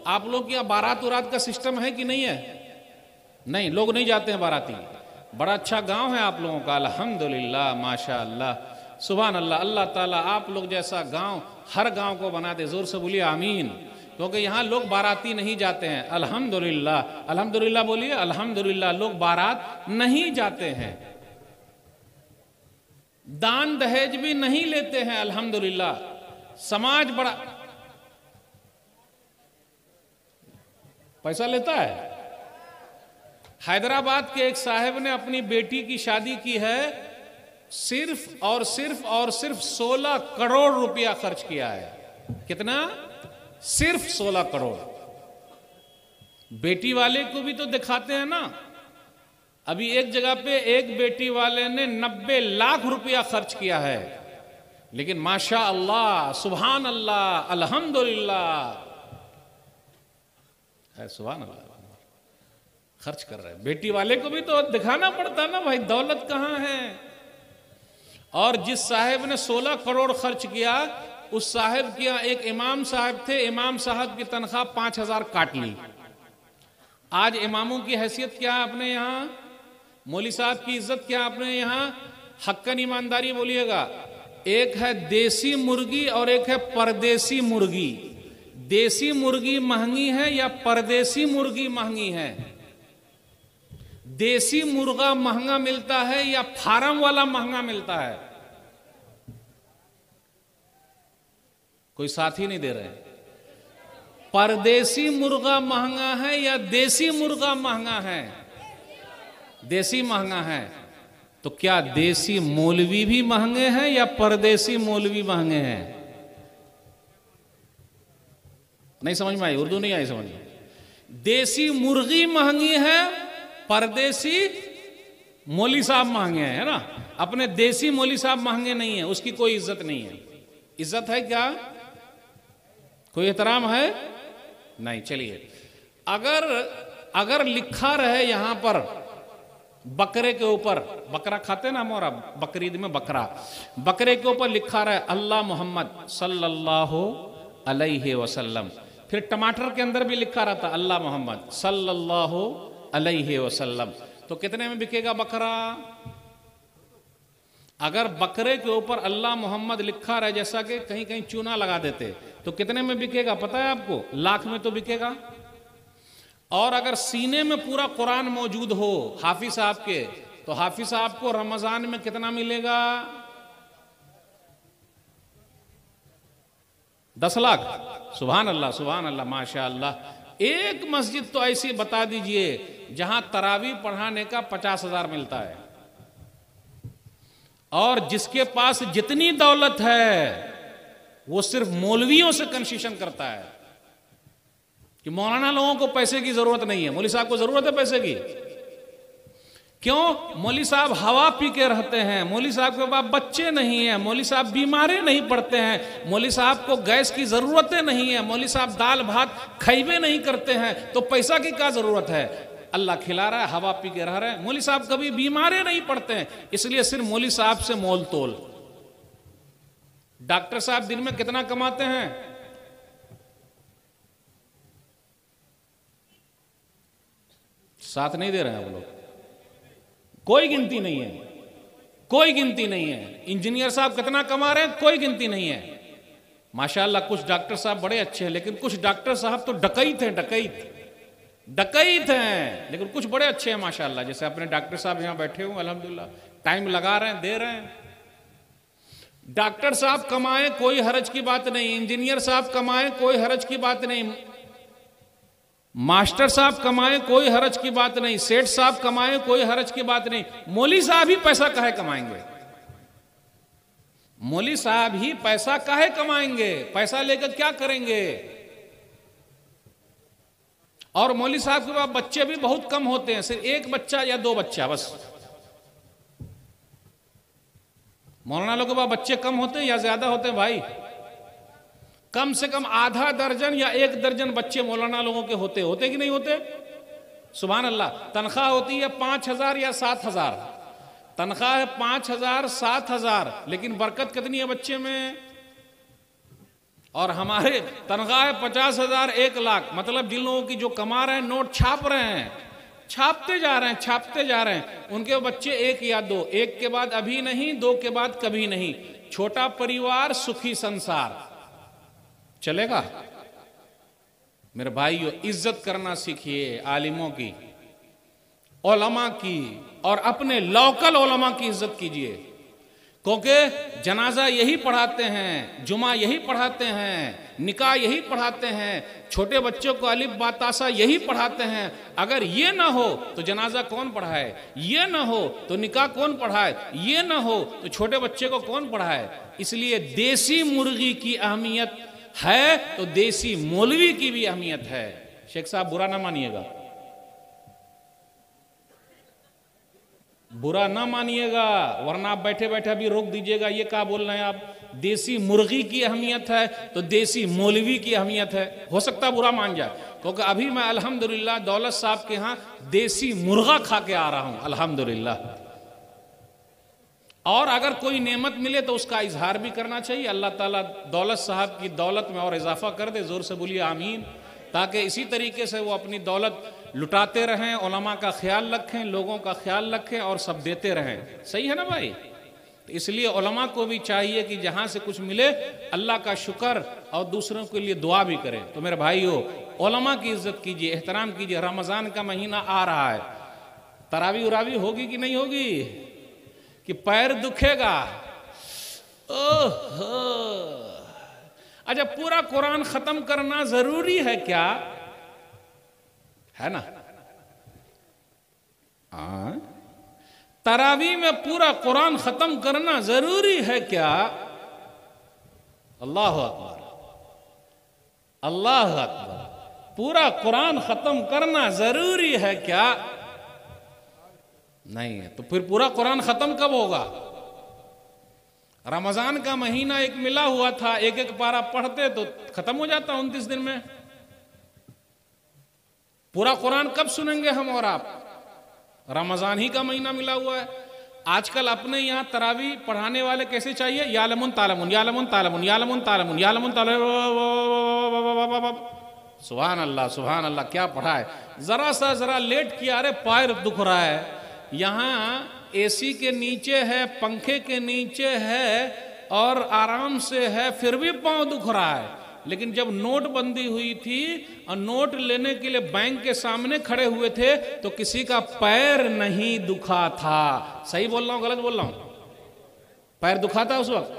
आप लोग क्या बारात उरात का सिस्टम है कि नहीं है? नहीं, लोग नहीं जाते हैं बाराती। बड़ा अच्छा गांव है आप लोगों का, अल्हम्दुलिल्लाह, माशा अल्लाह, सुभान अल्लाह। अल्लाह ताला आप लोग जैसा गांव हर गांव को बना दे। जोर से बोलिए आमीन। क्योंकि यहाँ लोग बाराती नहीं जाते हैं, अल्हम्दुलिल्लाह। अल्हम्दुलिल्लाह बोलिए, अल्हम्दुलिल्लाह। लोग बारात नहीं जाते हैं, दान दहेज भी नहीं लेते हैं, अल्हम्दुलिल्लाह। समाज बड़ा पैसा लेता है। हैदराबाद के एक साहब ने अपनी बेटी की शादी की है, सिर्फ और सिर्फ 16 करोड़ रुपया खर्च किया है। कितना? सिर्फ 16 करोड़। बेटी वाले को भी तो दिखाते हैं ना। अभी एक जगह पे एक बेटी वाले ने 90 लाख रुपया खर्च किया है, लेकिन माशा अल्लाह, सुभान अल्लाह, अल्हम्दुलिल्लाह, सुभान अल्लाह, खर्च कर रहे हैं। बेटी वाले को भी तो दिखाना पड़ता ना भाई, दौलत कहाँ है। और जिस साहब ने 16 करोड़ खर्च किया, उस साहब के यहाँ एक इमाम साहब थे, इमाम साहब की तनख्वाह 5000 काट ली। आज इमामों की हैसियत क्या है अपने यहाँ, मौली साहब की इज्जत क्या अपने यहाँ? हक्कन ईमानदारी बोलिएगा। एक है देसी मुर्गी और एक है परदेसी मुर्गी। देसी मुर्गी महंगी है या परदेसी मुर्गी महंगी है? देसी मुर्गा महंगा मिलता है या फार्म वाला महंगा मिलता है? कोई साथी नहीं दे रहे। परदेसी मुर्गा महंगा है या देसी मुर्गा महंगा है? देसी महंगा है। तो क्या देसी मौलवी भी महंगे हैं या परदेसी मौलवी महंगे हैं? नहीं समझ में आई? उर्दू नहीं आई समझ में? देसी मुर्गी महंगी है, परदेसी मौली साहब महंगे हैं, है ना। अपने देसी मौली साहब महंगे नहीं है, उसकी कोई इज्जत नहीं है। इज्जत है क्या? कोई एहतराम है? नहीं। चलिए, अगर लिखा रहे यहां पर बकरे के ऊपर, बकरा खाते ना मोरा, बकरीद में बकरा, बकरे के ऊपर लिखा रहे अल्लाह मोहम्मद सल्लल्लाहु अलैहि वसल्लम, फिर टमाटर के अंदर भी लिखा रहता अल्लाह मोहम्मद सल्लल्लाहु अलैहि वसल्लम, तो कितने में बिकेगा बकरा? अगर बकरे के ऊपर अल्लाह मोहम्मद लिखा रहे, जैसा कि कहीं कहीं चूना लगा देते, तो कितने में बिकेगा पता है आपको? लाख में तो बिकेगा। और अगर सीने में पूरा कुरान मौजूद हो हाफिज साहब के, तो हाफिज साहब को रमजान में कितना मिलेगा? 10 लाख। सुभान अल्लाह, सुभान अल्लाह, माशा अल्लाह। एक मस्जिद तो ऐसी बता दीजिए जहां तरावी पढ़ाने का 50,000 मिलता है, और जिसके पास जितनी दौलत है वो सिर्फ मौलवियों से कंसेशन करता है कि मौलाना लोगों को पैसे की जरूरत नहीं है, मौली साहब को जरूरत है पैसे की। क्यों? मौली साहब हवा पी के रहते हैं, मौली साहब के पास बच्चे नहीं है, मौली साहब बीमारे नहीं पड़ते हैं, मौली साहब को गैस की जरूरतें नहीं है, मौली साहब दाल भात खैबे नहीं करते हैं, तो पैसा की क्या जरूरत है? अल्लाह खिला रहा है, हवा पी के रह रहे हैं। मौली साहब कभी बीमारे नहीं पड़ते हैं, इसलिए सिर्फ मौली साहब से मोल तोल। डॉक्टर साहब दिन में कितना कमाते हैं? साथ नहीं दे रहे हैं वो लोग। कोई गिनती नहीं है, कोई गिनती नहीं है। इंजीनियर साहब कितना कमा रहे हैं? कोई गिनती नहीं है। माशाल्लाह कुछ डॉक्टर साहब बड़े अच्छे हैं, लेकिन कुछ डॉक्टर साहब तो डकैत हैं, डकैत हैं, लेकिन कुछ बड़े अच्छे हैं माशाल्लाह। जैसे अपने डॉक्टर साहब यहां बैठे हुए, अल्हम्दुलिल्लाह, टाइम लगा रहे हैं, दे रहे हैं। डॉक्टर साहब कमाएं कोई हरज की बात नहीं, इंजीनियर साहब कमाएं कोई हरज की बात नहीं, मास्टर साहब कमाएं कोई हरज की बात नहीं, सेठ साहब कमाएं कोई हरज की बात नहीं। मौली साहब ही पैसा काहे कमाएंगे? मौली साहब ही पैसा काहे कमाएंगे? पैसा लेकर क्या करेंगे? और मौली साहब के पास बच्चे भी बहुत कम होते हैं, सिर्फ 1 बच्चा या 2 बच्चा बस। मौलाना लोगों के पास बच्चे कम होते हैं या ज्यादा होते हैं भाई? कम से कम आधा दर्जन या 1 दर्जन बच्चे मौलाना लोगों के होते कि नहीं होते? सुभान अल्लाह। तनख्वाह होती है 5,000 या 7,000, तनख्वाह है 5,000 7,000, लेकिन बरकत कितनी है बच्चे में? और हमारे तनख्वाह 50,000 1 लाख, मतलब जिन लोगों की जो कमा रहे हैं नोट छाप रहे हैं, छापते जा रहे हैं, छापते जा रहे हैं। उनके बच्चे 1 या 2, 1 के बाद अभी नहीं, 2 के बाद कभी नहीं। छोटा परिवार सुखी संसार चलेगा? मेरे भाइयों, इज्जत करना सीखिए आलिमों की, उलमा की, और अपने लोकल उलमा की इज्जत कीजिए, क्योंकि जनाजा यही पढ़ाते हैं, जुमा यही पढ़ाते हैं, निकाह यही पढ़ाते हैं, छोटे बच्चों को अलिफ बातासा यही पढ़ाते हैं। अगर ये ना हो तो जनाजा कौन पढ़ाए, ये ना हो तो निकाह कौन पढ़ाए, ये ना हो तो छोटे बच्चे को कौन पढ़ाए। इसलिए देसी मुर्गी की अहमियत है तो देसी मौलवी की भी अहमियत है। शेख साहब बुरा ना मानिएगा, बुरा ना मानिएगा, वरना आप बैठे बैठे अभी रोक दीजिएगा। ये क्या बोल रहे हैं आप? देसी मुर्गी की अहमियत है तो देसी मौलवी की अहमियत है। हो सकता है बुरा मान जाए, क्योंकि अभी मैं अल्हम्दुलिल्लाह दौलत साहब के यहाँ देसी मुर्गा खा के आ रहा हूँ, अल्हम्दुलिल्लाह। और अगर कोई नेमत मिले तो उसका इजहार भी करना चाहिए। अल्लाह ताला दौलत साहब की दौलत में और इजाफा कर दे, जोर से बोलिए आमीन, ताकि इसी तरीके से वो अपनी दौलत लुटाते रहें, उलमा का ख्याल रखें, लोगों का ख्याल रखें और सब देते रहें। सही है ना भाई? तो इसलिए उलमा को भी चाहिए कि जहाँ से कुछ मिले अल्लाह का शुक्र और दूसरों के लिए दुआ भी करें। तो मेरे भाइयों, उलमा की इज्जत कीजिए, एहतराम कीजिए। रमज़ान का महीना आ रहा है, तरावी उरावी होगी कि नहीं होगी? कि पैर दुखेगा? ओह, अच्छा, पूरा कुरान खत्म करना जरूरी है क्या? है ना? तरावी में पूरा कुरान खत्म करना जरूरी है क्या? अल्लाह अकबर, अल्लाह अकबर। पूरा कुरान खत्म करना जरूरी है क्या? नहीं है। तो फिर पूरा कुरान खत्म कब होगा? रमजान का महीना एक मिला हुआ था, एक एक पारा पढ़ते तो खत्म हो जाता 29 दिन में। पूरा कुरान कब सुनेंगे हम और आप? रमजान ही का महीना मिला हुआ है। आजकल अपने यहाँ तरावी पढ़ाने वाले कैसे चाहिए? यालमुन तालमुन, यालमुन तालमुन, यालमुन तालमुन, यालमुन तालमुन। सुभान अल्लाह, सुभान अल्लाह। क्या पढ़ा है? जरा लेट किया, अरे पैर दुख रहा है। यहाँ एसी के नीचे है, पंखे के नीचे है और आराम से है, फिर भी पांव दुख रहा है। लेकिन जब नोटबंदी हुई थी और नोट लेने के लिए बैंक के सामने खड़े हुए थे तो किसी का पैर नहीं दुखा था। सही बोल रहा हूं, गलत बोल रहा हूं? पैर दुखा था उस वक्त।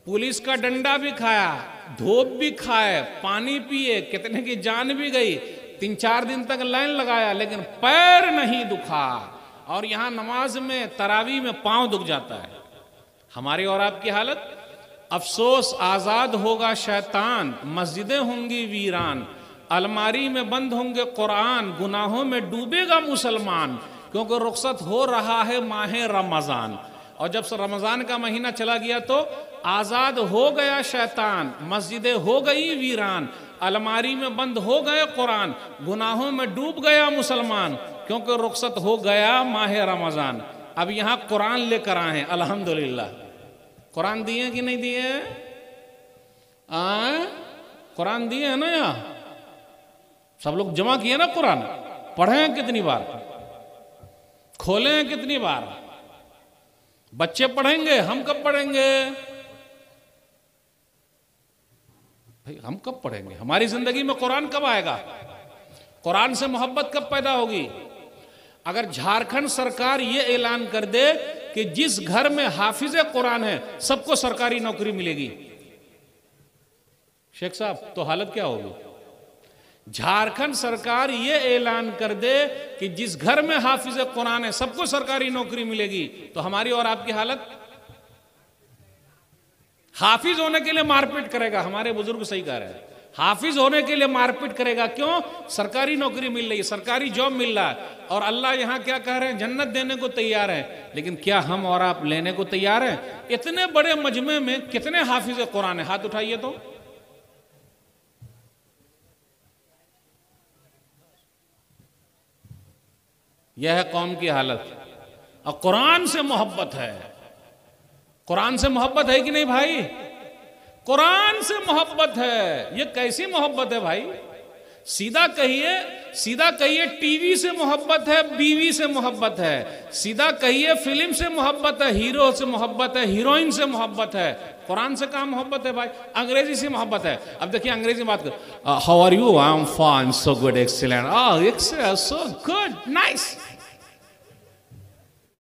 पुलिस का डंडा भी खाया, धोप भी खाए, पानी पिए, कितने की जान भी गई, 3-4 दिन तक लाइन लगाया, लेकिन पैर नहीं दुखा। और यहां नमाज में, तरावी में पांव दुख जाता है। हमारी और आपकी हालत? अफसोस, आजाद होगा शैतान, मस्जिदें होंगी वीरान, अलमारी में बंद होंगे कुरान, गुनाहों में डूबेगा मुसलमान, क्योंकि रुखसत हो रहा है माह रमजान। और जब से रमजान का महीना चला गया तो आजाद हो गया शैतान, मस्जिदें हो गई वीरान, अलमारी में बंद हो गए कुरान, गुनाहों में डूब गया मुसलमान, क्योंकि रुखसत हो गया माह रमजान। अब यहाँ कुरान लेकर आए हैं, अल्हम्दुलिल्लाह। कुरान दिए कि नहीं दिए? कुरान दिए है ना? यहाँ सब लोग जमा किए ना कुरान? पढ़े हैं कितनी बार? खोले हैं कितनी बार? बच्चे पढ़ेंगे, हम कब पढ़ेंगे भाई? हम कब पढ़ेंगे? हमारी जिंदगी में कुरान कब आएगा? कुरान से मोहब्बत कब पैदा होगी? अगर झारखंड सरकार ये ऐलान कर दे कि जिस घर में हाफिज कुरान है सबको सरकारी नौकरी मिलेगी, शेख साहब, तो हालत क्या होगी? झारखंड सरकार ये ऐलान कर दे कि जिस घर में हाफिज कुरान है सबको सरकारी नौकरी मिलेगी, तो हमारी और आपकी हालत? हाफिज होने के लिए मारपीट करेगा, हमारे बुजुर्ग सही कह रहे हैं, हाफिज होने के लिए मारपीट करेगा। क्यों? सरकारी नौकरी मिल रही है, सरकारी जॉब मिल रहा है। और अल्लाह यहां क्या कह रहे हैं? जन्नत देने को तैयार है। लेकिन क्या हम और आप लेने को तैयार हैं? इतने बड़े मजमे में कितने हाफिज कुरान है? हाथ उठाइए तो। यह है कौम की हालत। और कुरान से मोहब्बत है। कुरान से मोहब्बत है कि नहीं भाई? कुरान से मोहब्बत है। ये कैसी मोहब्बत है भाई? सीधा कहिए टीवी से मोहब्बत है, बीवी से मोहब्बत है। सीधा कहिए फिल्म से मोहब्बत है, हीरो से मोहब्बत है, हीरोइन से मोहब्बत है। कुरान से कहाँ मोहब्बत है भाई? अंग्रेजी से मोहब्बत है। अब देखिए अंग्रेजी में बात कर, how are you? I am fine, so good, excellent, so good, nice.